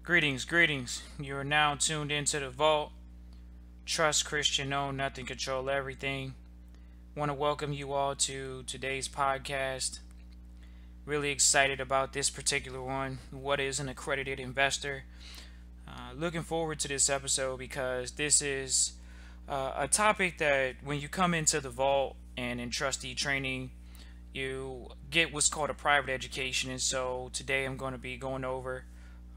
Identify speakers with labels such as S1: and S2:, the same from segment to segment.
S1: Greetings, greetings. You are now tuned into the vault. Trust Christian, know nothing, control everything. Want to welcome you all to today's podcast. Really excited about this particular one. What is an accredited investor? Looking forward to this episode because this is a topic that when you come into the vault and in trustee training, you get what's called a private education. And so today I'm going to be going over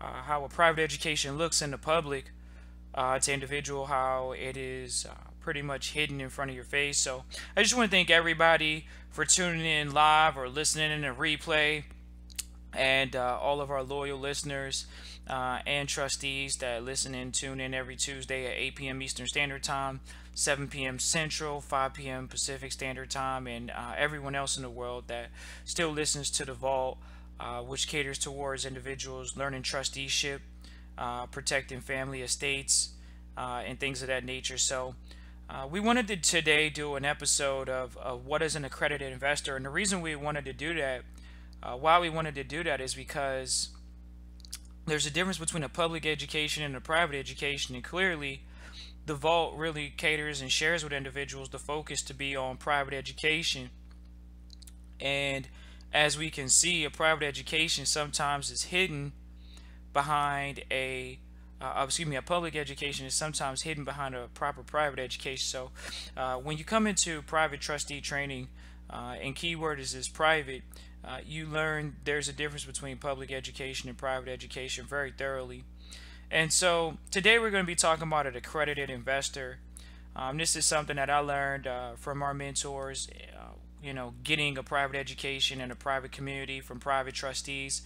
S1: how a private education looks in the public to individual, how it is pretty much hidden in front of your face. So I just want to thank everybody for tuning in live or listening in a replay, and all of our loyal listeners and trustees that listen and tune in every Tuesday at 8 p.m. Eastern Standard Time, 7 p.m. Central, 5 p.m. Pacific Standard Time, and everyone else in the world that still listens to the Vault, which caters towards individuals learning trusteeship, protecting family estates, and things of that nature. So we wanted to today do an episode of what is an accredited investor. And the reason we wanted to do that, why we wanted to do that, is because there's a difference between a public education and a private education. And clearly, the Vault really caters and shares with individuals the focus to be on private education. And as we can see, a private education sometimes is hidden behind a public education is sometimes hidden behind a proper private education. So when you come into private trustee training, and keyword is private, you learn there's a difference between public education and private education very thoroughly. And so today we're going to be talking about an accredited investor. This is something that I learned from our mentors, getting a private education in a private community from private trustees.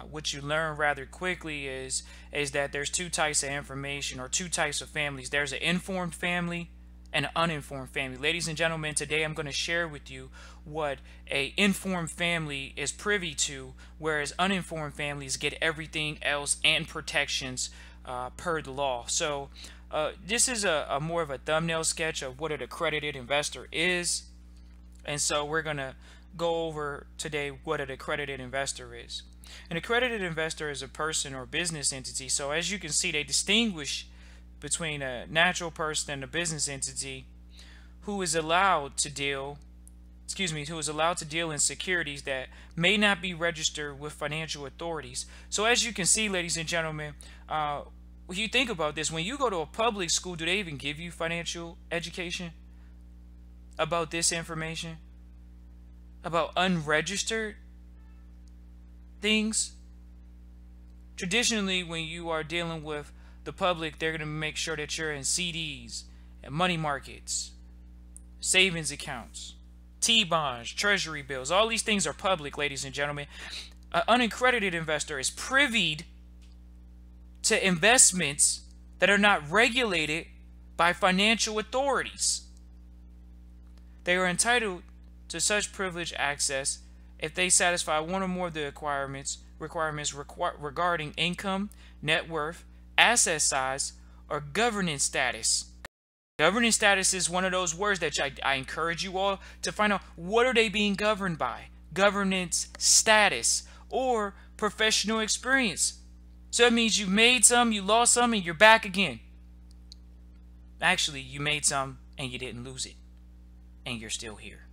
S1: What you learn rather quickly is that there's two types of information, or two types of families. There's an informed family and an uninformed family. Ladies and gentlemen, today I'm going to share with you what a informed family is privy to, whereas uninformed families get everything else and protections per the law. So this is a more of a thumbnail sketch of what an accredited investor is. And so we're going to go over today what an accredited investor is. An accredited investor is a person or business entity. So as you can see, they distinguish between a natural person and a business entity who is allowed to deal in securities that may not be registered with financial authorities. So as you can see, ladies and gentlemen, when you think about this, when you go to a public school, do they even give you financial education about this information, about unregistered things? Traditionally, when you are dealing with the public, they're going to make sure that you're in CDs and money markets, savings accounts, T-bonds, treasury bills. All these things are public, ladies and gentlemen. An unaccredited investor is privy to investments that are not regulated by financial authorities. They are entitled to such privileged access if they satisfy one or more of the requirements regarding income, net worth, asset size, or governance status. Governance status is one of those words that I encourage you all to find out. What are they being governed by? Governance status or professional experience. So that means you made some, you lost some, and you're back again. Actually, you made some and you didn't lose it, and you're still here.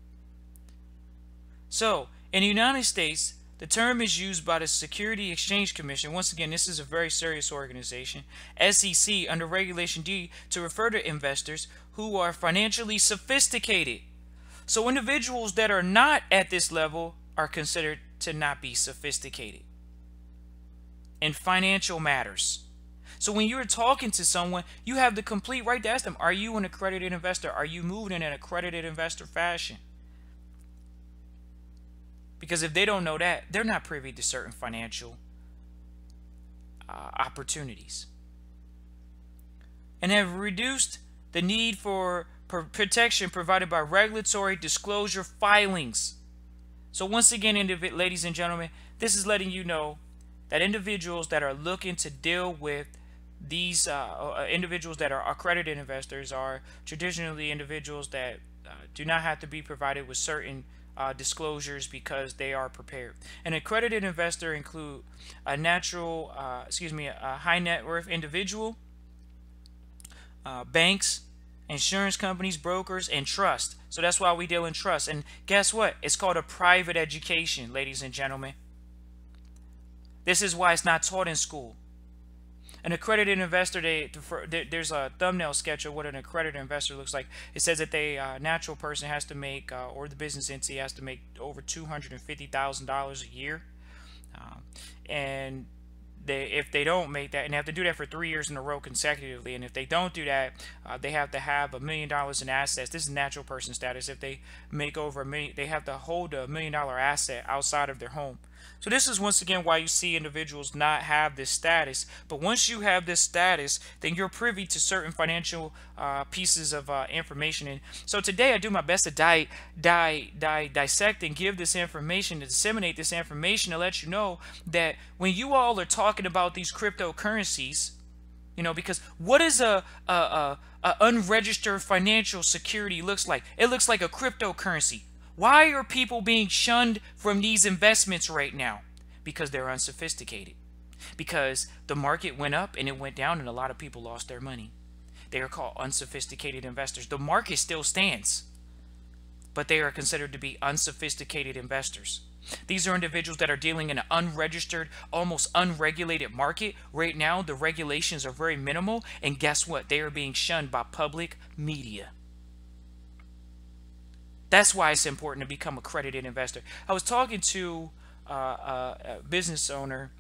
S1: So in the United States, the term is used by the Security Exchange Commission. Once again, this is a very serious organization, SEC, under Regulation D, to refer to investors who are financially sophisticated. So individuals that are not at this level are considered to not be sophisticated in financial matters. So when you're talking to someone, you have the complete right to ask them, are you an accredited investor? Are you moving in an accredited investor fashion? Because if they don't know that, they're not privy to certain financial opportunities, and have reduced the need for protection provided by regulatory disclosure filings. So once again, ladies and gentlemen, this is letting you know that individuals that are looking to deal with these individuals that are accredited investors are traditionally individuals that do not have to be provided with certain disclosures because they are prepared. An accredited investor include a high net worth individual, banks, insurance companies, brokers, and trust. So that's why we deal in trust. And guess what? It's called a private education, ladies and gentlemen. This is why it's not taught in school. An accredited investor, there's a thumbnail sketch of what an accredited investor looks like. It says that the natural person has to make, or the business entity has to make over $250,000 a year. And if they don't make that, and they have to do that for 3 years in a row consecutively, and if they don't do that, they have to have $1 million in assets. This is natural person status. If they make over $1 million, they have to hold $1 million asset outside of their home. So this is once again why you see individuals not have this status. But once you have this status, then you're privy to certain financial pieces of information. And so today I do my best to dissect and give this information, to disseminate this information, to let you know that when you all are talking about these cryptocurrencies, because what is a unregistered financial security looks like? It looks like a cryptocurrency. Why are people being shunned from these investments right now? Because they're unsophisticated. Because the market went up and it went down and a lot of people lost their money. They are called unsophisticated investors. The market still stands, but they are considered to be unsophisticated investors. These are individuals that are dealing in an unregistered, almost unregulated market. Right now, the regulations are very minimal, and guess what? They are being shunned by public media. That's why it's important to become an accredited investor. I was talking to a business owner,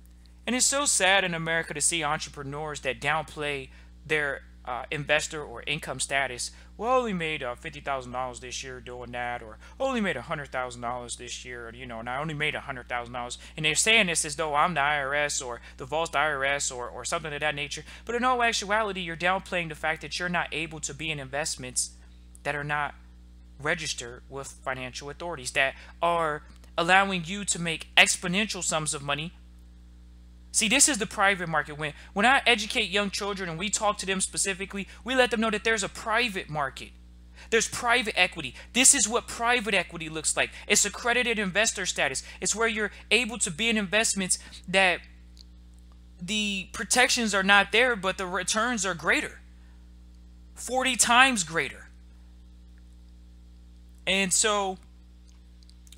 S1: and it's so sad in America to see entrepreneurs that downplay their investor or income status. Well, I only made $50,000 this year doing that, or only made $100,000 this year, and I only made $100,000. And they're saying this as though I'm the IRS or the vault's the IRS or something of that nature. But in all actuality, you're downplaying the fact that you're not able to be in investments that are not registered with financial authorities, that are allowing you to make exponential sums of money. See, this is the private market. When I educate young children and we talk to them specifically, we let them know that there's a private market. There's private equity. This is what private equity looks like. It's accredited investor status. It's where you're able to be in investments that the protections are not there, but the returns are greater, 40 times greater. And so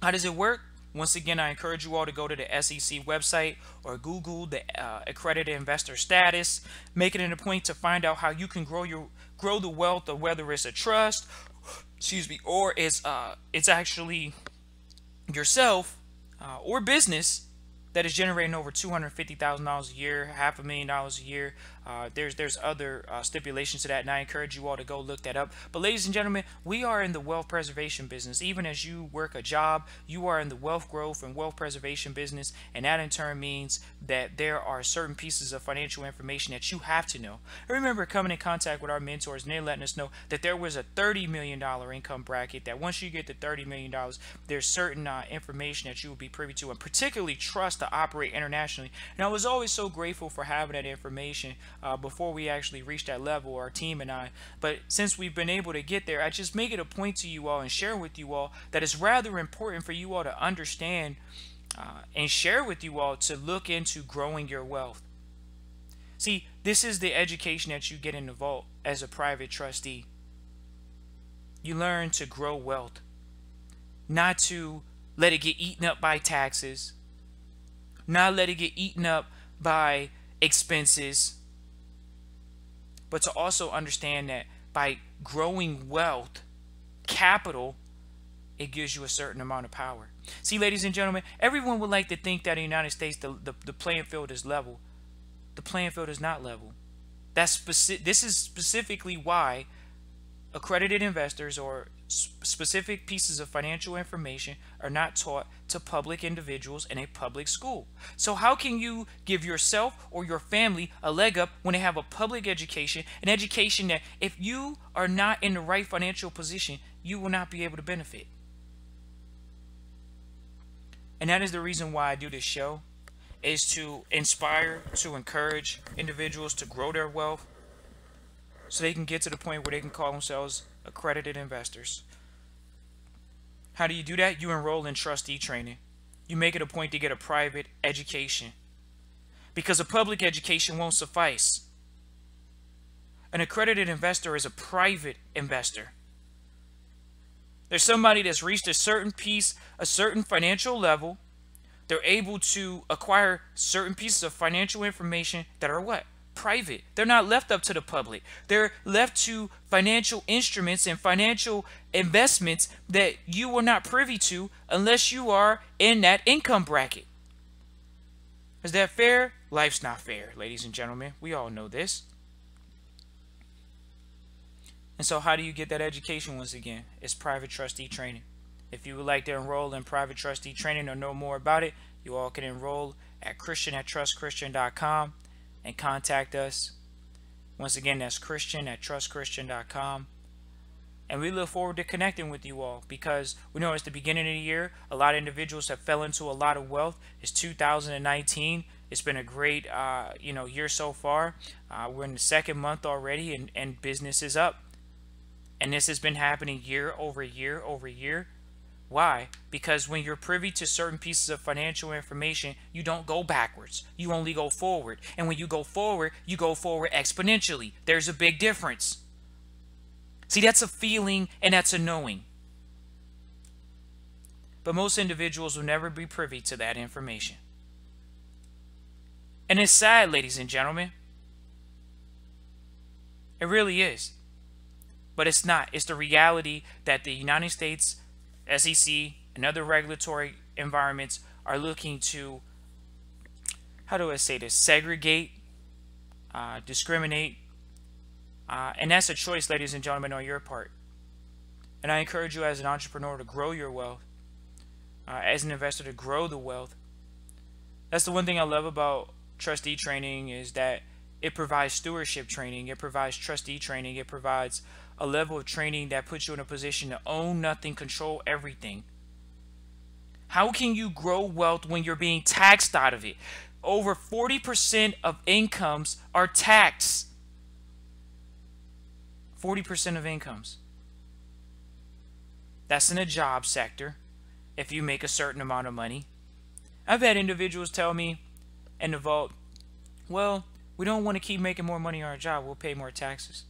S1: how does it work? Once again, I encourage you all to go to the SEC website or Google the accredited investor status, making it a point to find out how you can grow the wealth of whether it's a trust, or it's actually yourself or business that is generating over $250,000 a year, $500,000 a year. There's other stipulations to that, and I encourage you all to go look that up. But ladies and gentlemen, we are in the wealth preservation business. Even as you work a job, you are in the wealth growth and wealth preservation business, and that in turn means that there are certain pieces of financial information that you have to know. I remember coming in contact with our mentors, and they're letting us know that there was a $30 million income bracket, that once you get to $30 million, there's certain information that you will be privy to, and particularly trust to operate internationally. And I was always so grateful for having that information before we actually reached that level, our team and I. But since we've been able to get there, I just make it a point to you all and share with you all that it's rather important for you all to understand and share with you all to look into growing your wealth. See, this is the education that you get in the vault as a private trustee. You learn to grow wealth, not to let it get eaten up by taxes, not let it get eaten up by expenses, but to also understand that by growing wealth, capital, it gives you a certain amount of power. See, ladies and gentlemen, everyone would like to think that in the United States the playing field is level. The playing field is not level. This is specifically why accredited investors or specific pieces of financial information are not taught to public individuals in a public school. So how can you give yourself or your family a leg up when they have a public education, an education that if you are not in the right financial position, you will not be able to benefit? And that is the reason why I do this show, is to inspire, to encourage individuals to grow their wealth so they can get to the point where they can call themselves accredited investors. How do you do that? You enroll in trustee training. You make it a point to get a private education because a public education won't suffice. An accredited investor is a private investor. There's somebody that's reached a certain financial level. They're able to acquire certain pieces of financial information that are what? Private. They're not left up to the public. They're left to financial instruments and financial investments that you are not privy to unless you are in that income bracket. Is that fair? Life's not fair, ladies and gentlemen. We all know this. And so how do you get that education once again? It's private trustee training. If you would like to enroll in private trustee training or know more about it, you all can enroll at christian@trustchristian.com and contact us. Once again, that's christian@trustchristian.com. And we look forward to connecting with you all because we know it's the beginning of the year. A lot of individuals have fell into a lot of wealth. It's 2019. It's been a great year so far. We're in the second month already and business is up. And this has been happening year over year over year. Why? Because when you're privy to certain pieces of financial information, you don't go backwards. You only go forward. And when you go forward exponentially. There's a big difference. See, that's a feeling and that's a knowing. But most individuals will never be privy to that information. And it's sad, ladies and gentlemen. It really is. But it's not. It's the reality that the United States SEC and other regulatory environments are looking to, how do I say this, segregate, discriminate. And that's a choice, ladies and gentlemen, on your part. And I encourage you as an entrepreneur to grow your wealth, as an investor to grow the wealth. That's the one thing I love about trustee training is that it provides stewardship training. It provides trustee training. It provides a level of training that puts you in a position to own nothing, control everything. How can you grow wealth when you're being taxed out of it? Over 40% of incomes are taxed. 40% of incomes. That's in a job sector if you make a certain amount of money. I've had individuals tell me in the vault, well, we don't want to keep making more money on our job. We'll pay more taxes.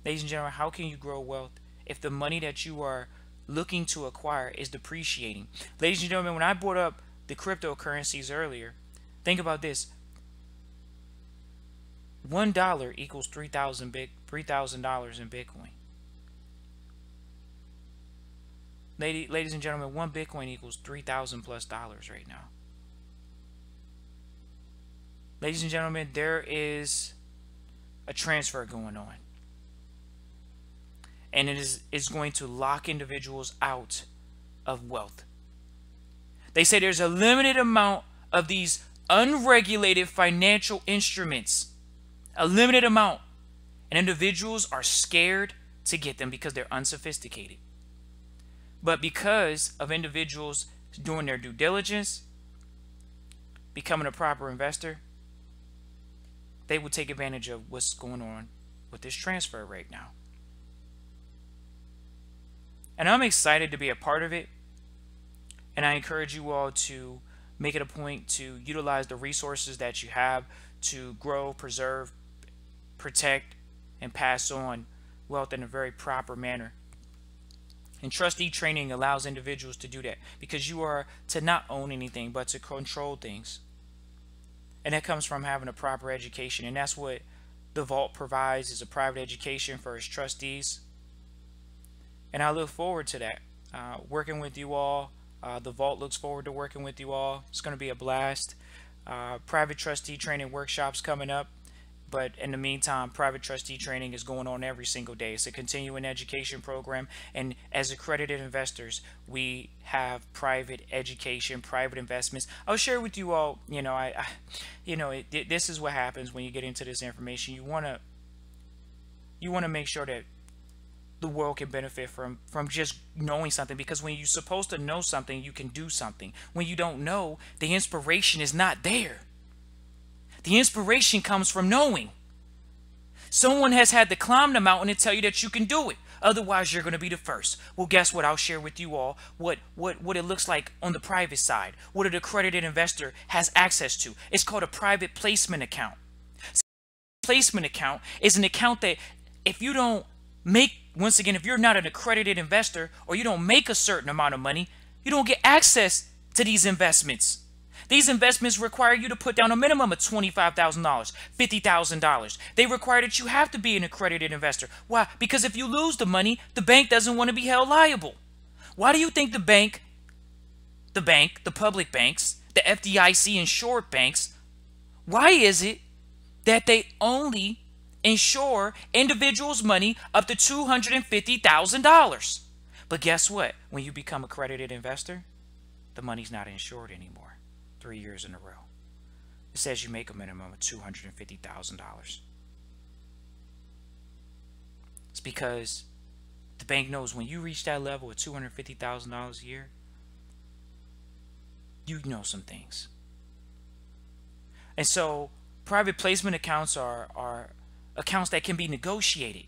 S1: Ladies and gentlemen, how can you grow wealth if the money that you are looking to acquire is depreciating? Ladies and gentlemen, when I brought up the cryptocurrencies earlier, think about this. $1 equals $3,000 in Bitcoin. Ladies and gentlemen, one Bitcoin equals $3,000 plus right now. Ladies and gentlemen, there is a transfer going on. And it's going to lock individuals out of wealth. They say there's a limited amount of these unregulated financial instruments. A limited amount. And individuals are scared to get them because they're unsophisticated. But because of individuals doing their due diligence, becoming a proper investor, they will take advantage of what's going on with this transfer right now. And I'm excited to be a part of it. And I encourage you all to make it a point to utilize the resources that you have to grow, preserve, protect, and pass on wealth in a very proper manner. And trustee training allows individuals to do that because you are to not own anything but to control things. And that comes from having a proper education. And that's what the vault provides, is a private education for its trustees. And I look forward to that. Working with you all. The vault looks forward to working with you all. It's going to be a blast. Private trustee training workshops coming up. But in the meantime, private trustee training is going on every single day. It's a continuing education program. And as accredited investors, we have private education, private investments. I'll share with you all, this is what happens when you get into this information. You want to make sure that the world can benefit from just knowing something, because when you're supposed to know something, you can do something. When you don't know, the inspiration is not there. The inspiration comes from knowing. Someone has had to climb the mountain and tell you that you can do it. Otherwise, you're going to be the first. Well, guess what? I'll share with you all what it looks like on the private side, what an accredited investor has access to. It's called a private placement account. Placement account is an account that if you don't make, once again, if you're not an accredited investor or you don't make a certain amount of money, you don't get access to these investments. These investments require you to put down a minimum of $25,000, $50,000. They require that you have to be an accredited investor. Why? Because if you lose the money, the bank doesn't want to be held liable. Why do you think the public banks, the FDIC insured banks, why is it that they only insure individuals' money up to $250,000? But guess what? When you become an accredited investor, the money's not insured anymore. 3 years in a row. It says you make a minimum of $250,000. It's because the bank knows when you reach that level of $250,000 a year, you know some things. And so private placement accounts are accounts that can be negotiated.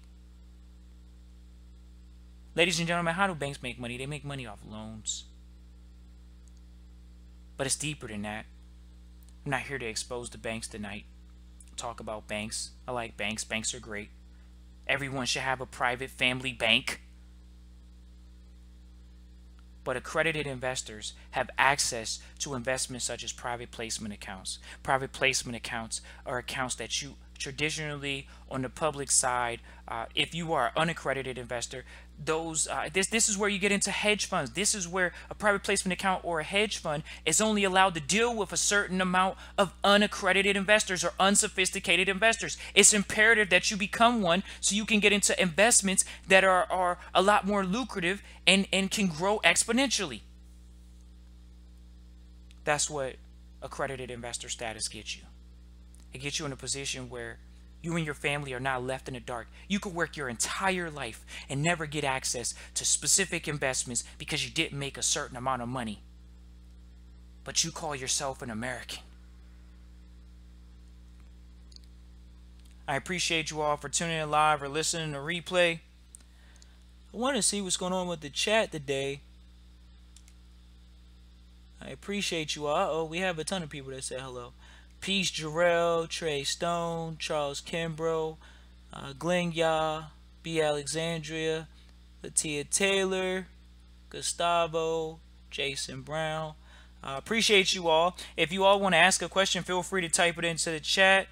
S1: Ladies and gentlemen, how do banks make money? They make money off loans. But it's deeper than that. I'm not here to expose the banks tonight. Talk about banks. I like banks. Banks are great. Everyone should have a private family bank. But accredited investors have access to investments such as private placement accounts. Private placement accounts are accounts that you traditionally on the public side, if you are an unaccredited investor, this is where you get into hedge funds. This is where a private placement account or a hedge fund is only allowed to deal with a certain amount of unaccredited investors or unsophisticated investors. It's imperative that you become one so you can get into investments that are a lot more lucrative and can grow exponentially. That's what accredited investor status gets you. It gets you in a position where you and your family are not left in the dark. You could work your entire life and never get access to specific investments because you didn't make a certain amount of money. But you call yourself an American. I appreciate you all for tuning in live or listening to replay. I want to see what's going on with the chat today. I appreciate you all. Uh-oh, we have a ton of people that said hello. Peace, Jarrell, Trey Stone, Charles Kimbrough, Glenn Ya, B. Alexandria, Latia Taylor, Gustavo, Jason Brown. Appreciate you all. If you all want to ask a question, feel free to type it into the chat.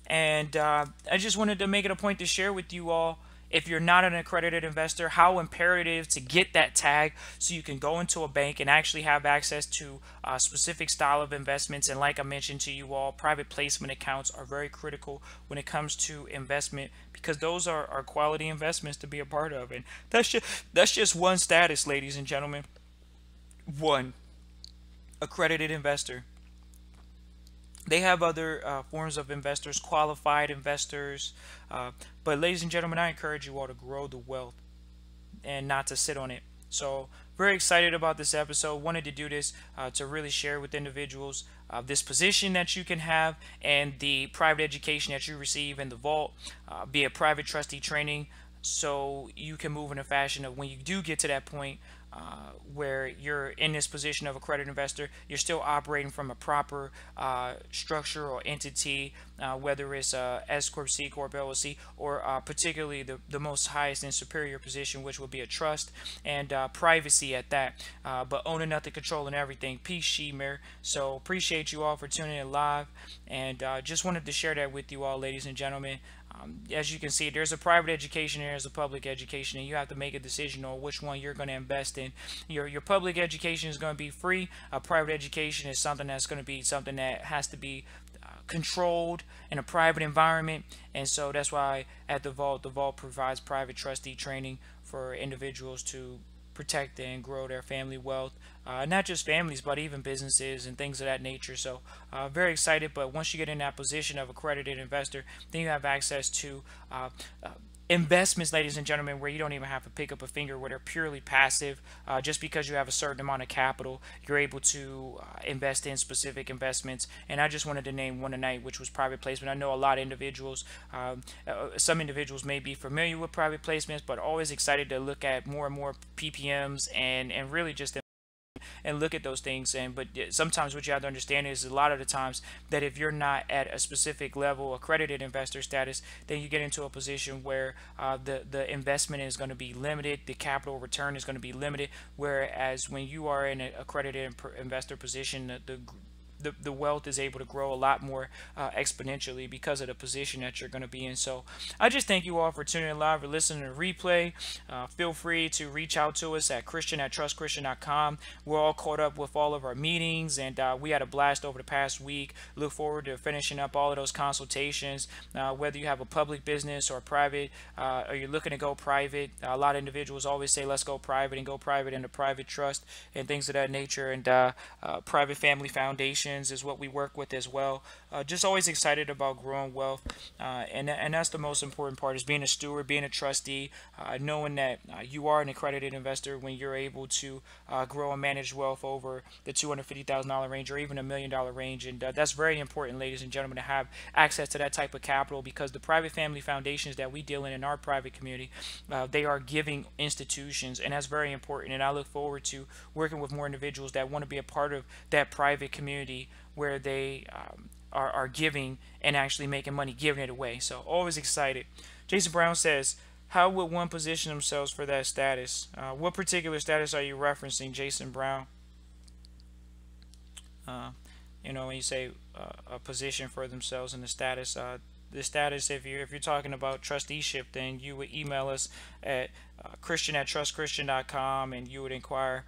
S1: And I just wanted to make it a point to share with you all, if you're not an accredited investor, how imperative to get that tag so you can go into a bank and actually have access to a specific style of investments. And like I mentioned to you all, private placement accounts are very critical when it comes to investment, because those are quality investments to be a part of. And that's just one status, ladies and gentlemen. One accredited investor. They have other forms of investors, qualified investors. But ladies and gentlemen, I encourage you all to grow the wealth and not to sit on it. So very excited about this episode. Wanted to do this to really share with individuals this position that you can have and the private education that you receive in the vault, be a private trustee training, so you can move in a fashion of when you do get to that point where you're in this position of accredited investor, you're still operating from a proper structure or entity, whether it's S Corp, C Corp, LLC, or particularly the most highest and superior position, which would be a trust, and privacy at that, but owning nothing, controlling everything. Peace, Shemer. So appreciate you all for tuning in live, and just wanted to share that with you all, ladies and gentlemen. As you can see, there's a private education and there's a public education, and you have to make a decision on which one you're going to invest in. Your public education is going to be free. Private education is something that's going to be something that has to be controlled in a private environment, and so that's why at the vault provides private trustee training for individuals to protect and grow their family wealth, not just families but even businesses and things of that nature. So very excited. But once you get in that position of accredited investor, then you have access to investments, ladies and gentlemen, where you don't even have to pick up a finger, where they're purely passive. Just because you have a certain amount of capital, you're able to invest in specific investments. And I just wanted to name one tonight, which was private placement. I know a lot of individuals, some individuals may be familiar with private placements, but always excited to look at more and more PPMs and really just and look at those things. And but sometimes what you have to understand is a lot of the times that if you're not at a specific level accredited investor status, then you get into a position where the investment is going to be limited, the capital return is going to be limited, whereas when you are in an accredited investor position, the wealth is able to grow a lot more exponentially because of the position that you're going to be in. So I just thank you all for tuning in live or listening to the replay. Feel free to reach out to us at christian@trustchristian.com. We're all caught up with all of our meetings, and we had a blast over the past week. Look forward to finishing up all of those consultations, whether you have a public business or private, or you're looking to go private. A lot of individuals always say, let's go private and go private into private trust and things of that nature. And private family foundations is what we work with as well. Just always excited about growing wealth, and that's the most important part, is being a steward, being a trustee, knowing that you are an accredited investor when you're able to grow and manage wealth over the $250,000 range or even $1 million range. And that's very important, ladies and gentlemen, to have access to that type of capital, because the private family foundations that we deal in our private community, they are giving institutions, and that's very important. And I look forward to working with more individuals that want to be a part of that private community where they are giving and actually making money giving it away. So always excited. Jason Brown says, how would one position themselves for that status? What particular status are you referencing, Jason Brown? When you say a position for themselves in the status, if you're talking about trusteeship, then you would email us at christian@trustchristian.com, and you would inquire,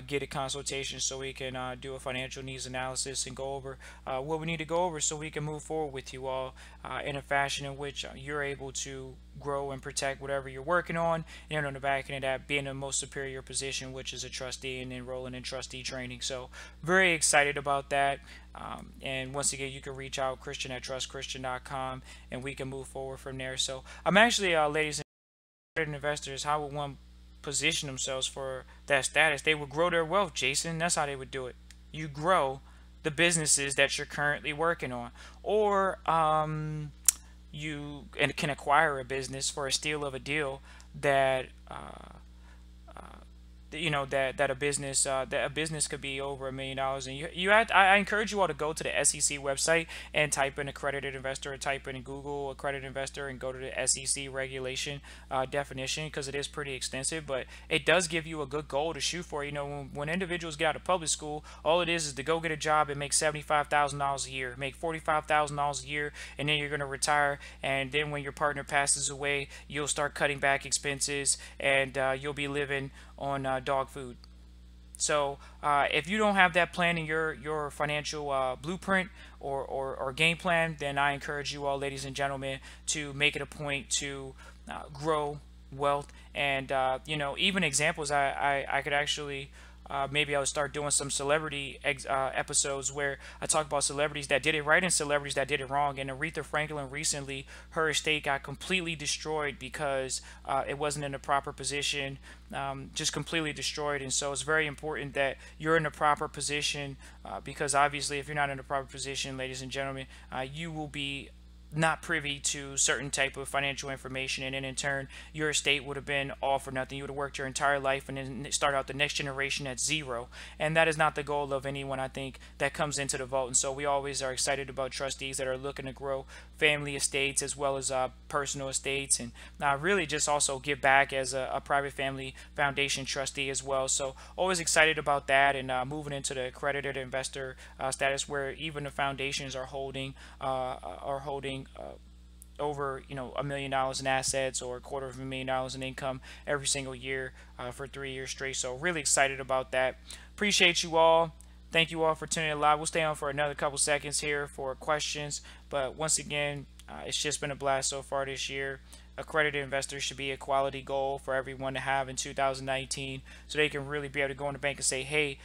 S1: get a consultation so we can do a financial needs analysis and go over what we need to go over so we can move forward with you all in a fashion in which you're able to grow and protect whatever you're working on, and on the back end of that, being in the most superior position, which is a trustee, and enrolling in trustee training. So very excited about that. And once again, you can reach out, christian@trustchristian.com, and we can move forward from there. So I'm actually, ladies and investors, how would one position themselves for that status? They would grow their wealth, Jason. That's how they would do it. You grow the businesses that you're currently working on, or you can acquire a business for a steal of a deal that that a business could be over $1 million. And I encourage you all to go to the SEC website and type in accredited investor, or type in Google accredited investor and go to the SEC regulation definition, because it is pretty extensive, but it does give you a good goal to shoot for. When individuals get out of public school, all it is to go get a job and make $75,000 a year, make $45,000 a year, and then you're going to retire. And then when your partner passes away, you'll start cutting back expenses, and you'll be living on dog food. So if you don't have that plan in your financial blueprint or game plan, then I encourage you all, ladies and gentlemen, to make it a point to grow wealth. And even examples, I could actually maybe I'll start doing some celebrity episodes where I talk about celebrities that did it right and celebrities that did it wrong. And Aretha Franklin recently, her estate got completely destroyed because it wasn't in the proper position, just completely destroyed. And so it's very important that you're in the proper position, because obviously if you're not in the proper position, ladies and gentlemen, you will be not privy to certain type of financial information, and then in turn your estate would have been all for nothing. You would have worked your entire life and then start out the next generation at zero, and that is not the goal of anyone, I think, that comes into the vault. And so we always are excited about trustees that are looking to grow family estates as well as personal estates, and really just also give back as a private family foundation trustee as well. So always excited about that, and moving into the accredited investor status, where even the foundations are holding over $1 million in assets, or $250,000 in income every single year for 3 years straight. So really excited about that. Appreciate you all. Thank you all for tuning in live. We'll stay on for another couple seconds here for questions, but once again, it's just been a blast so far this year. accredited investors should be a quality goal for everyone to have in 2019, so they can really be able to go in the bank and say, hey,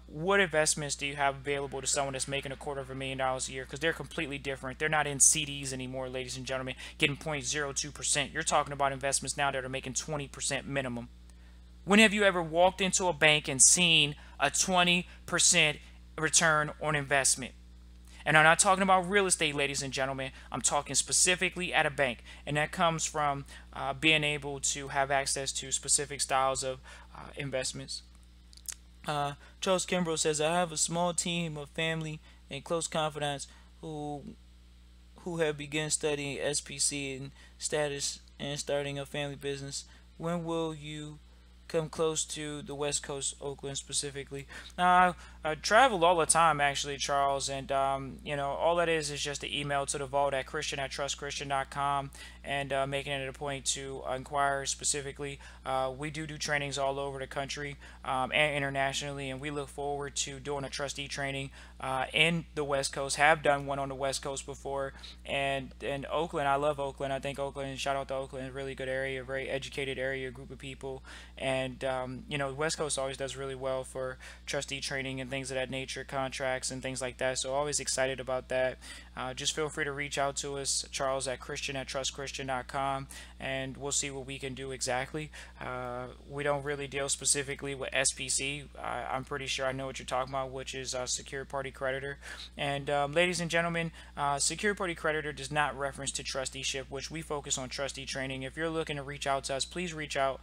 S1: what investments do you have available to someone that's making $250,000 a year? Because they're completely different. They're not in CDs anymore, ladies and gentlemen, getting 0.02%. You're talking about investments now that are making 20% minimum. When have you ever walked into a bank and seen a 20% return on investment? And I'm not talking about real estate, ladies and gentlemen. I'm talking specifically at a bank. And that comes from being able to have access to specific styles of investments. Charles Kimbrough says, I have a small team of family and close confidants who have begun studying SPC and status and starting a family business. When will you come close to the West Coast, Oakland specifically? Now, I travel all the time, actually, Charles, and all that is just an email to the vault at christian@trustchristian.com, and making it a point to inquire specifically. We do trainings all over the country and internationally, and we look forward to doing a trustee training in the West Coast. Have done one on the West Coast before, and in Oakland. I love Oakland. I think Oakland, shout out to Oakland, really good area, very educated area, group of people, and the West Coast always does really well for trustee training and things of that nature, contracts and things like that. So always excited about that. Just feel free to reach out to us, Charles at christian@trustchristian.com, and we'll see what we can do exactly. We don't really deal specifically with SPC. I'm pretty sure I know what you're talking about, which is secured party creditor. And ladies and gentlemen, secured party creditor does not reference to trusteeship, which we focus on trustee training. If you're looking to reach out to us, please reach out.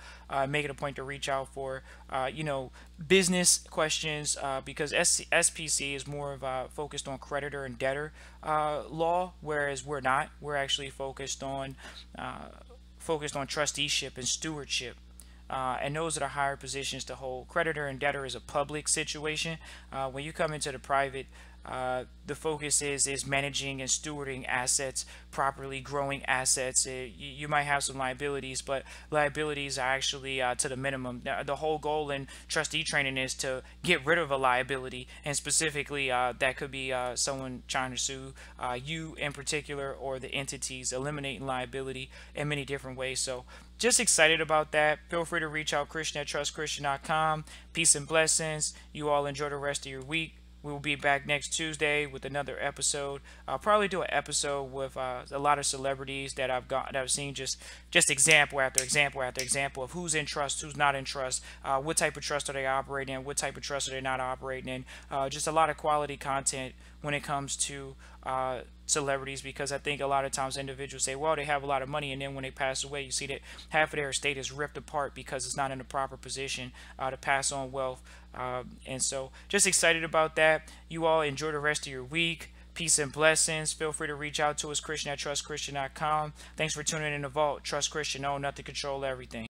S1: Make it a point to reach out for business questions, because SPC is more of focused on creditor and debtor law, whereas we're not. We're actually focused on trusteeship and stewardship. And those are the higher positions to hold. Creditor and debtor is a public situation. When you come into the private, the focus is managing and stewarding assets properly, growing assets. You might have some liabilities, but liabilities are actually to the minimum. The whole goal in trustee training is to get rid of a liability, and specifically that could be someone trying to sue you in particular, or the entities, eliminating liability in many different ways. So just excited about that. Feel free to reach out, christian@trustchristian.com. Peace and blessings. You all enjoy the rest of your week. We will be back next Tuesday with another episode. I'll probably do an episode with a lot of celebrities that I've seen, just example after example after example of who's in trust, who's not in trust, what type of trust are they operating in, what type of trust are they not operating in. Just a lot of quality content when it comes to celebrities, because I think a lot of times individuals say, well, they have a lot of money, and then when they pass away, you see that half of their estate is ripped apart because it's not in the proper position to pass on wealth. And so just excited about that. You all enjoy the rest of your week. Peace and blessings. Feel free to reach out to us, christian@trustchristian.com. Thanks for tuning in the vault. Trust Christian, own nothing, control everything.